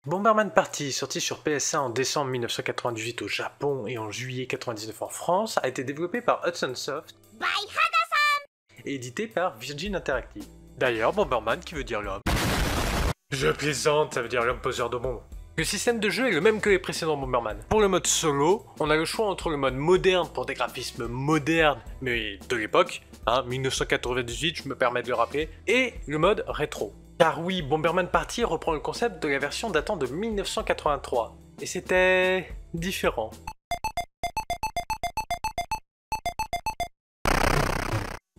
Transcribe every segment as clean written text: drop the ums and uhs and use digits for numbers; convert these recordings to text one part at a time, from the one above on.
Bomberman Party, sorti sur PS1 en décembre 1998 au Japon et en juillet 1999 en France, a été développé par Hudson Soft et édité par Virgin Interactive. D'ailleurs, Bomberman qui veut dire l'homme. Je plaisante, ça veut dire l'homme poseur de bombes. Le système de jeu est le même que les précédents Bomberman. Pour le mode solo, on a le choix entre le mode moderne pour des graphismes modernes, mais de l'époque, 1998 je me permets de le rappeler, et le mode rétro. Car oui, Bomberman Party reprend le concept de la version datant de 1983, et c'était différent.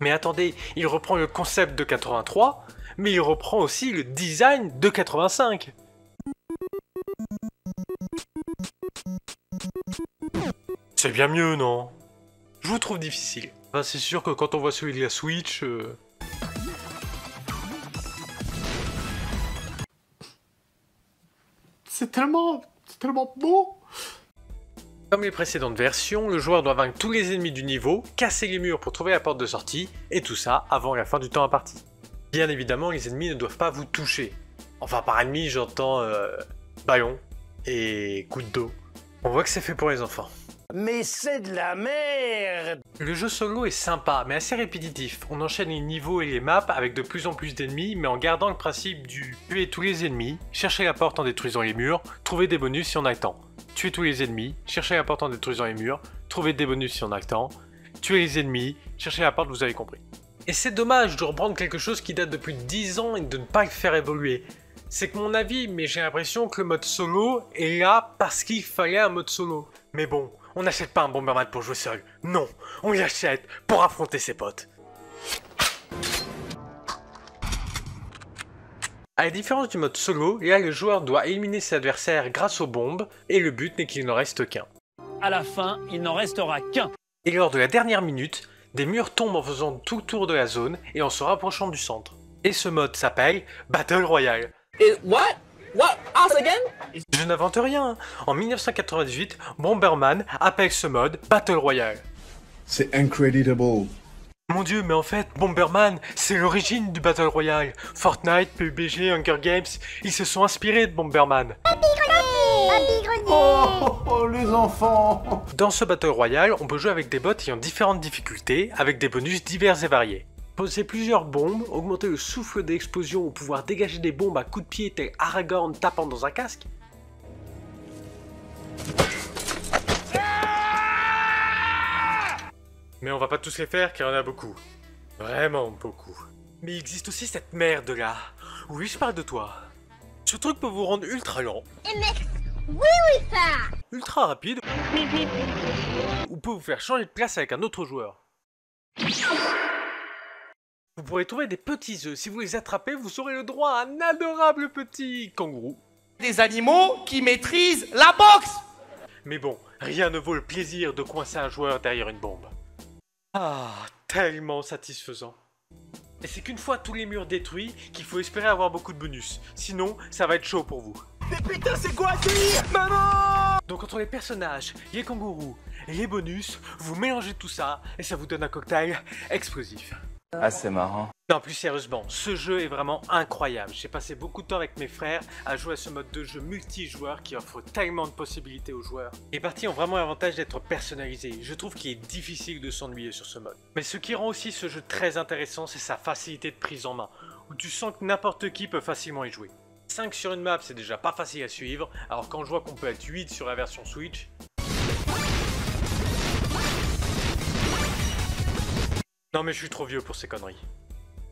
Mais attendez, il reprend le concept de 83, mais il reprend aussi le design de 85. C'est bien mieux, non? Je vous trouve difficile. Enfin, c'est sûr que quand on voit celui de la Switch... C'est tellement beau. Comme les précédentes versions, le joueur doit vaincre tous les ennemis du niveau, casser les murs pour trouver la porte de sortie, et tout ça avant la fin du temps imparti. Bien évidemment, les ennemis ne doivent pas vous toucher. Enfin, par ennemi, j'entends ballon et goutte d'eau. On voit que c'est fait pour les enfants. Mais c'est de la merde! Le jeu solo est sympa, mais assez répétitif. On enchaîne les niveaux et les maps avec de plus en plus d'ennemis, mais en gardant le principe du tuer tous les ennemis, chercher la porte en détruisant les murs, trouver des bonus si on a le temps. Tuer tous les ennemis, chercher la porte en détruisant les murs, trouver des bonus si on a le temps, tuer les ennemis, chercher la porte, vous avez compris. Et c'est dommage de reprendre quelque chose qui date depuis 10 ans et de ne pas le faire évoluer. C'est que mon avis, mais j'ai l'impression que le mode solo est là parce qu'il fallait un mode solo. Mais bon, on n'achète pas un Bomberman pour jouer seul. Non, on l'achète pour affronter ses potes. À la différence du mode solo, là le joueur doit éliminer ses adversaires grâce aux bombes, et le but n'est qu'il n'en reste qu'un. À la fin, il n'en restera qu'un. Et lors de la dernière minute, des murs tombent en faisant tout le tour de la zone et en se rapprochant du centre. Et ce mode s'appelle Battle Royale. What? Us again? Je n'invente rien. En 1998, Bomberman appelle ce mode Battle Royale. C'est incredible. Mon dieu, mais en fait, Bomberman, c'est l'origine du Battle Royale. Fortnite, PUBG, Hunger Games, ils se sont inspirés de Bomberman. Oh, les enfants. Dans ce Battle Royale, on peut jouer avec des bots ayant différentes difficultés, avec des bonus divers et variés. Poser plusieurs bombes, augmenter le souffle d'explosion ou pouvoir dégager des bombes à coups de pied tel Aragorn tapant dans un casque. Mais on va pas tous les faire car il y en a beaucoup. Vraiment beaucoup. Mais il existe aussi cette merde là. Oui, je parle de toi. Ce truc peut vous rendre ultra lent. Ultra rapide. Ou peut vous faire changer de place avec un autre joueur. Vous pourrez trouver des petits œufs. Si vous les attrapez, vous aurez le droit à un adorable petit kangourou. Des animaux qui maîtrisent la boxe! Mais bon, rien ne vaut le plaisir de coincer un joueur derrière une bombe. Ah, tellement satisfaisant. Et c'est qu'une fois tous les murs détruits qu'il faut espérer avoir beaucoup de bonus. Sinon, ça va être chaud pour vous. Mais putain, c'est quoi ce délire? Maman! Donc entre les personnages, les kangourous et les bonus, vous mélangez tout ça et ça vous donne un cocktail explosif. Ah, c'est marrant. Non, plus sérieusement, ce jeu est vraiment incroyable. J'ai passé beaucoup de temps avec mes frères à jouer à ce mode de jeu multijoueur qui offre tellement de possibilités aux joueurs. Les parties ont vraiment l'avantage d'être personnalisées. Je trouve qu'il est difficile de s'ennuyer sur ce mode. Mais ce qui rend aussi ce jeu très intéressant, c'est sa facilité de prise en main, où tu sens que n'importe qui peut facilement y jouer. 5 sur une map, c'est déjà pas facile à suivre, alors quand je vois qu'on peut être 8 sur la version Switch... Non mais je suis trop vieux pour ces conneries.